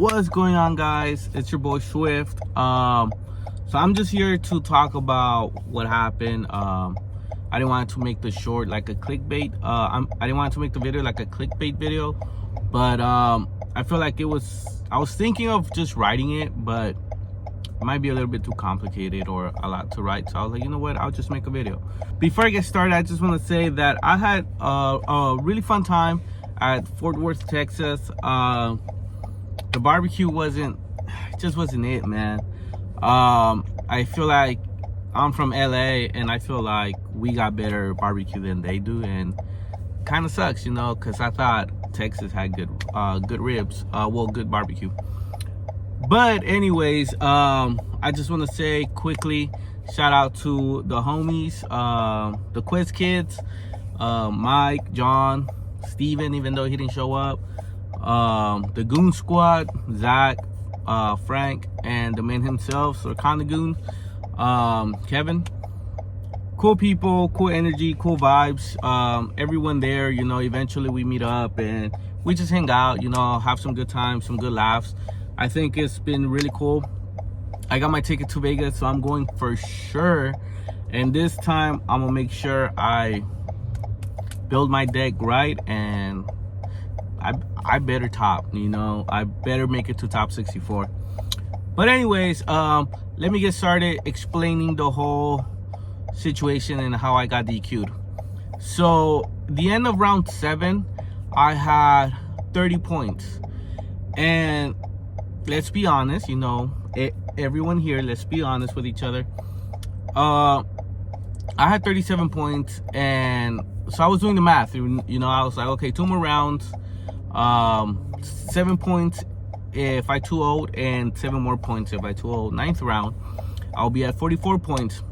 What's going on, guys? It's your boy Swift. So I'm just here to talk about what happened. I didn't want to make the short like a clickbait. I didn't want to make the video like a clickbait video, but I feel like I was thinking of just writing it, but it might be a little bit too complicated or a lot to write. So I was like, you know what? I'll just make a video. Before I get started, I just want to say that I had a really fun time at Fort Worth, Texas. The barbecue wasn't it, man. I feel like I'm from LA and I feel like we got better barbecue than they do, and kind of sucks, you know, because I thought Texas had good ribs, good barbecue. But anyways, I just want to say quickly, shout out to the homies, the Quiz Kids, Mike, John, Steven, even though he didn't show up, the Goon Squad, Zach, Frank, and the man himself, Lorcana Goon, Kevin. Cool people, cool energy, cool vibes. Everyone there, you know, eventually we meet up and we just hang out, you know, have some good times, some good laughs. I think it's been really cool. I got my ticket to Vegas, so I'm going for sure. And this time I'm gonna make sure I build my deck right, and I better top, you know, I better make it to top 64. But anyways, let me get started explaining the whole situation and how I got DQ'd. So the end of round 7, I had 30 points, and let's be honest, you know, everyone here, let's be honest with each other. I had 37 points, and so I was doing the math, you know, I was like, okay, 2 more rounds, 7 points if I 2-0'd, and 7 more points if I 2-0. 9th round, I'll be at 44 points.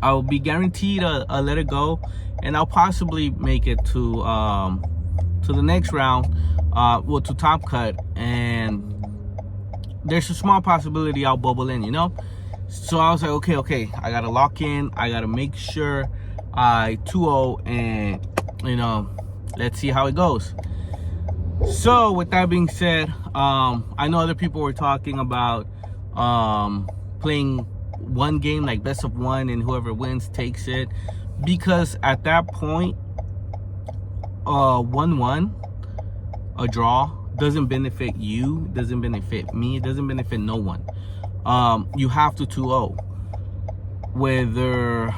I'll be guaranteed a let it go, and I'll possibly make it to the next round, to top cut, and there's a small possibility I'll bubble in, you know. So I was like, okay, I gotta lock in, I gotta make sure I 2-0, and you know, let's see how it goes. So with that being said, I know other people were talking about playing one game, like best of one, and whoever wins takes it, because at that point 1-1, a draw, doesn't benefit you, doesn't benefit me, it doesn't benefit no one. You have to 2-0, whether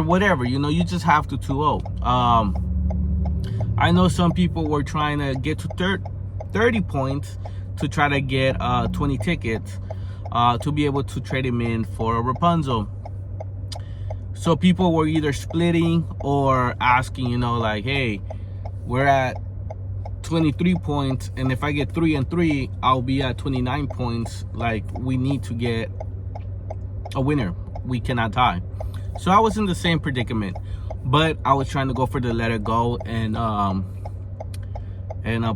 whatever, you know, you just have to 2-0. I know some people were trying to get to 30 points to try to get 20 tickets to be able to trade him in for a Rapunzel. So people were either splitting or asking, you know, like, hey, we're at 23 points, and if I get 3 and 3, I'll be at 29 points. Like, we need to get a winner, we cannot tie. So I was in the same predicament, but I was trying to go for the let it go, and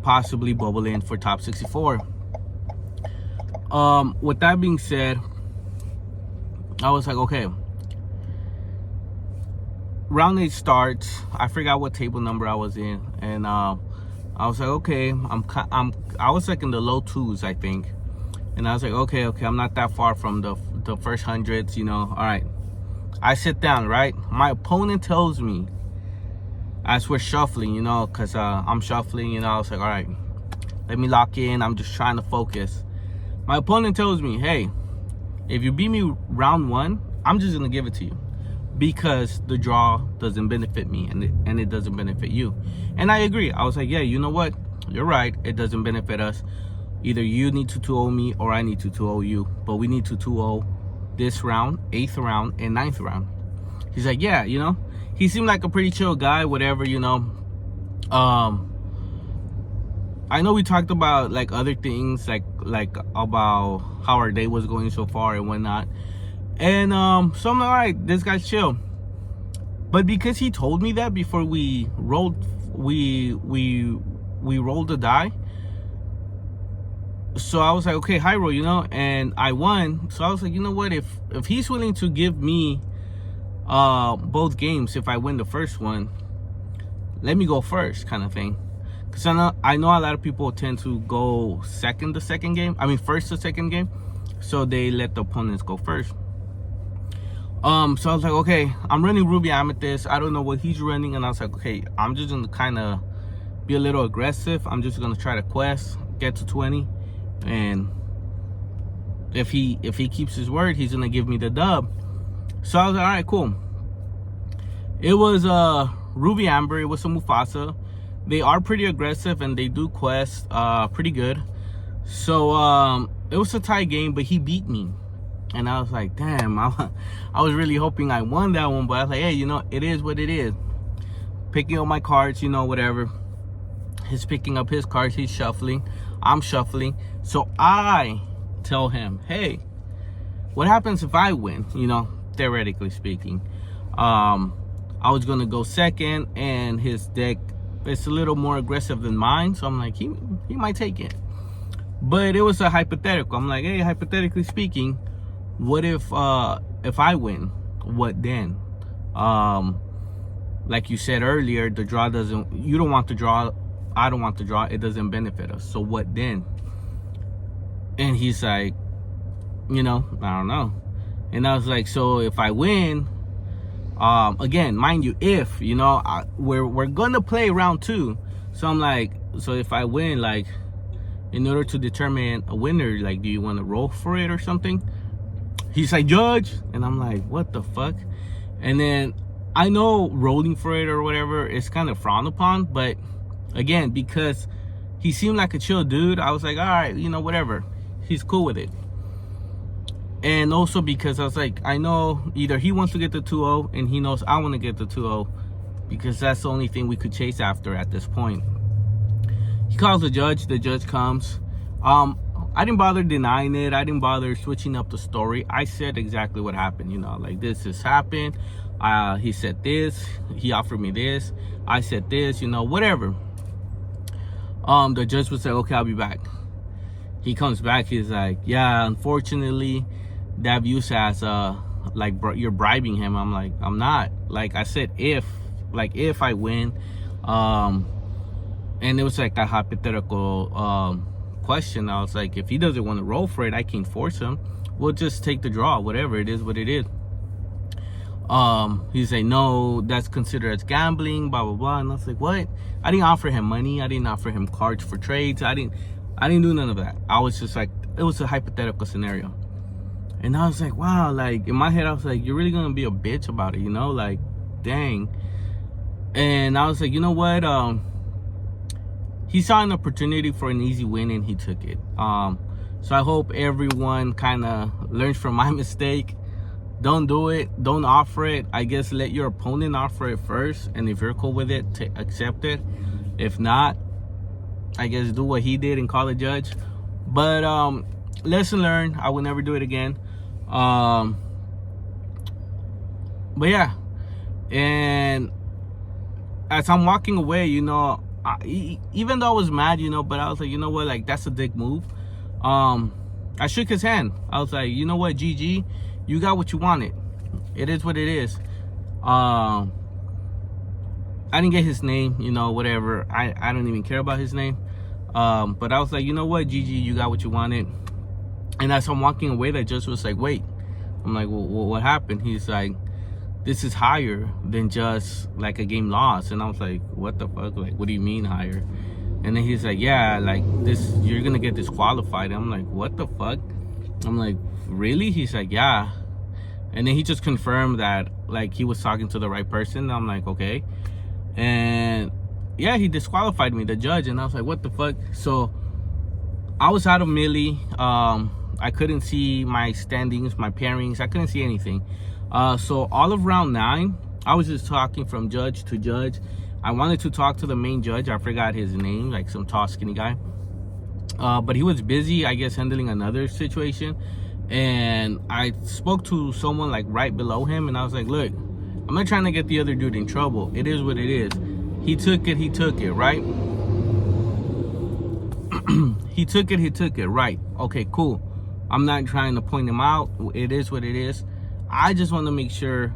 possibly bubble in for top 64. With that being said, I was like, okay, round 8 starts. I forgot what table number I was in, and I was like, okay, I was like in the low 2s, I think, and I was like, okay, I'm not that far from the first hundreds, you know. All right, I sit down, right? My opponent tells me, as we're shuffling, you know, because I'm shuffling, you know, I was like, all right, let me lock in, I'm just trying to focus. My opponent tells me, hey, if you beat me round 1, I'm just gonna give it to you, because the draw doesn't benefit me, and it doesn't benefit you. And I agree. I was like, yeah, you know what, you're right, it doesn't benefit us. Either you need to 2-0 me or I need to 2-0 you, but we need to 2-0 this round, 8th round, and 9th round. He's like, yeah, you know, he seemed like a pretty chill guy, whatever, you know. I know we talked about like other things, like about how our day was going so far and whatnot, and so I'm like, all right, this guy's chill. But because he told me that before we rolled the die, so I was like, okay, high roll, you know, and I won. So I was like, you know what, if he's willing to give me both games if I win the first one, let me go first, kind of thing. because I know a lot of people tend to go first to second game, so they let the opponents go first. So I was like, okay, I'm running Ruby Amethyst. I don't know what he's running, and I was like, okay, I'm just gonna kind of be a little aggressive. I'm just gonna try to quest, get to 20, and if he keeps his word, he's gonna give me the dub. So I was like, all right, cool. It was Ruby Amber. It was a Mufasa. They are pretty aggressive and they do quest pretty good. So it was a tie game, but he beat me. And I was like, damn, I was really hoping I won that one. But I was like, hey, you know, it is what it is. Picking up my cards, you know, whatever. He's picking up his cards. He's shuffling. I'm shuffling. So I tell him, hey, what happens if I win? You know, theoretically speaking. I was going to go second, and his deck is a little more aggressive than mine. So I'm like, he might take it. But it was a hypothetical. I'm like, hey, hypothetically speaking, what if I win? What then? Like you said earlier, the draw doesn't, you don't want the draw, I don't want the draw, it doesn't benefit us. So what then? And he's like, you know, I don't know. And I was like, so if I win, again, mind you, if, you know, we're gonna play round 2. So I'm like, so if I win, like, in order to determine a winner, like, do you want to roll for it or something? He's like, judge. And I'm like, what the fuck? And then I know rolling for it or whatever is kind of frowned upon, but again, because he seemed like a chill dude, I was like, all right, you know, whatever. He's cool with it. And also because I was like, I know either he wants to get the 2-0 and he knows I want to get the 2-0, because that's the only thing we could chase after at this point. He calls the judge comes. I didn't bother denying it. I didn't bother switching up the story. I said exactly what happened, you know, like, this has happened. He said this, he offered me this, I said this, you know, whatever. The judge would say, okay, I'll be back. He comes back, he's like, yeah, unfortunately, that view says, like, you're bribing him. I'm like, I'm not. Like I said, if I win, and it was like a hypothetical question. I was like, if he doesn't want to roll for it, I can't force him. We'll just take the draw, whatever, it is what it is. He's like, no, that's considered as gambling, blah blah blah. And I was like, what? I didn't offer him money, I didn't offer him cards for trades, I didn't do none of that. I was just like, it was a hypothetical scenario. And I was like, wow, like, in my head I was like, you're really gonna be a bitch about it, you know, like, dang. And I was like, you know what, he saw an opportunity for an easy win and he took it. So I hope everyone kind of learns from my mistake. Don't do it, don't offer it. I guess let your opponent offer it first, and if you're cool with it, accept it. If not, I guess do what he did and call the judge. But lesson learned, I will never do it again. But yeah, and as I'm walking away, you know, even though I was mad, you know, but I was like, you know what, like, that's a dick move. I shook his hand. I was like, you know what, GG, you got what you wanted. It is what it is. I didn't get his name, you know, whatever. I don't even care about his name. But I was like, you know what, GG, you got what you wanted. And as I'm walking away, that judge was like, wait. I'm like, well, what happened? He's like, this is higher than just like a game loss. And I was like, what the fuck? Like, what do you mean higher? And then he's like, yeah, like, this, you're gonna get disqualified. And I'm like, what the fuck? I'm like, really? He's like, yeah. And then he just confirmed that, like, he was talking to the right person. I'm like, okay. And yeah, he disqualified me, the judge. And I was like, what the fuck? So I was out of melee. I couldn't see my standings, my pairings. I couldn't see anything. So all of round 9, I was just talking from judge to judge. I wanted to talk to the main judge. I forgot his name, like some tall, skinny guy. But he was busy, I guess, handling another situation. And I spoke to someone like right below him, and I was like, look, I'm not trying to get the other dude in trouble. It is what it is. He took it, right? He took it, right? Okay, cool. I'm not trying to point him out. It is what it is. I just want to make sure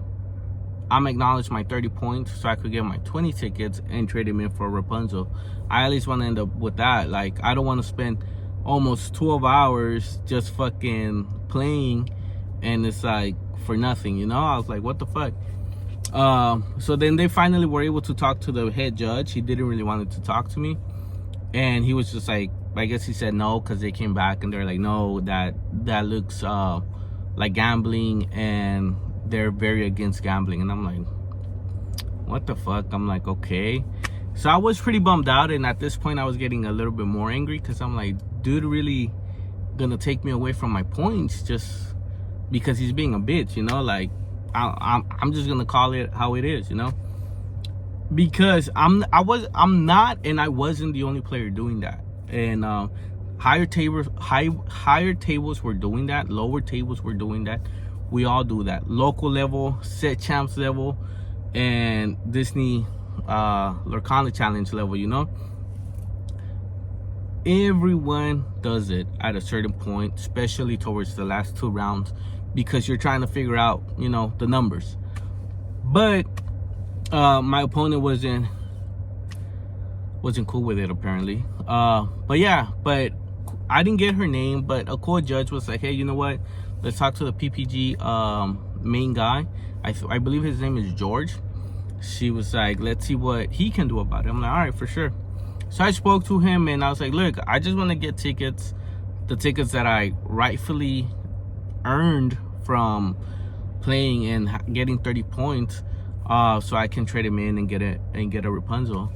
I'm acknowledged my 30 points so I could get my 20 tickets and trade him in for Rapunzel. I at least want to end up with that. Like, I don't want to spend almost 12 hours just fucking playing, and it's like for nothing, you know? I was like, what the fuck? So then they finally were able to talk to the head judge. He didn't really want to talk to me, and he was just like, I guess he said no, because they came back and they're like, no, that looks like gambling, and they're very against gambling. And I'm like, what the fuck? I'm like, okay. So I was pretty bummed out, and at this point I was getting a little bit more angry, because I'm like, dude really gonna take me away from my points just because he's being a bitch, you know? Like, I'm just gonna call it how it is, you know? Because I'm not, and I wasn't the only player doing that. And higher tables were doing that, lower tables were doing that. We all do that. Local level, set champs level, and Disney Lorcana challenge level, you know? Everyone does it at a certain point, especially towards the last 2 rounds, because you're trying to figure out, you know, the numbers. But my opponent wasn't cool with it, apparently. But yeah, but I didn't get her name, but a cool judge was like, hey, you know what, let's talk to the PPG main guy. I believe his name is George. She was like, let's see what he can do about it. I'm like, all right, for sure. So I spoke to him, and I was like, look, I just want to get tickets, the tickets that I rightfully earned from playing and getting 30 points, so I can trade him in and get a Rapunzel.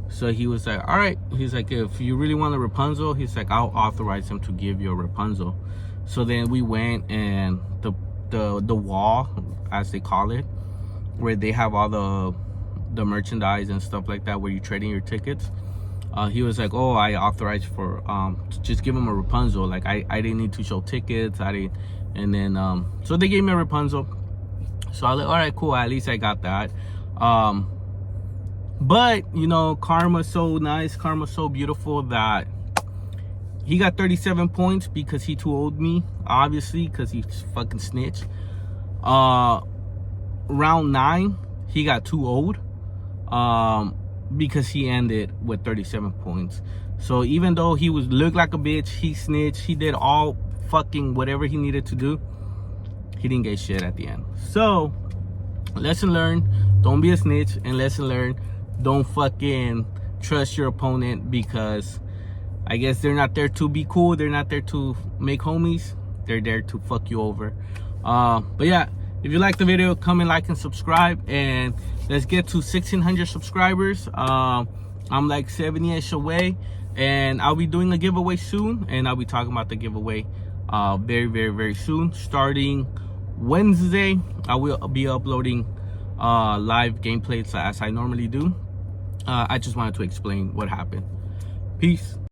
So he was like, all right. He's like, if you really want a Rapunzel, he's like, I'll authorize him to give you a Rapunzel. So then we went, and the wall, as they call it, where they have all the merchandise and stuff like that, where you're trading your tickets, he was like, oh, I authorized for to just give him a Rapunzel. Like, I didn't need to show tickets. And then so they gave me a Rapunzel. So I was like, all right, cool, at least I got that. But you know, karma's so nice, karma's so beautiful, that he got 37 points because he too owed me, obviously, because he's fucking snitch. Round 9, he got too owed, because he ended with 37 points. So even though he looked like a bitch, he snitched, he did all fucking whatever he needed to do, he didn't get shit at the end. So lesson learned, don't be a snitch. And lesson learned, don't fucking trust your opponent, because I guess they're not there to be cool, they're not there to make homies, they're there to fuck you over. But yeah, if you like the video, comment, like, and subscribe, and let's get to 1,600 subscribers. I'm like 70-ish away, and I'll be doing a giveaway soon, and I'll be talking about the giveaway very, very, very soon. Starting Wednesday, I will be uploading live gameplays as I normally do. I just wanted to explain what happened. Peace.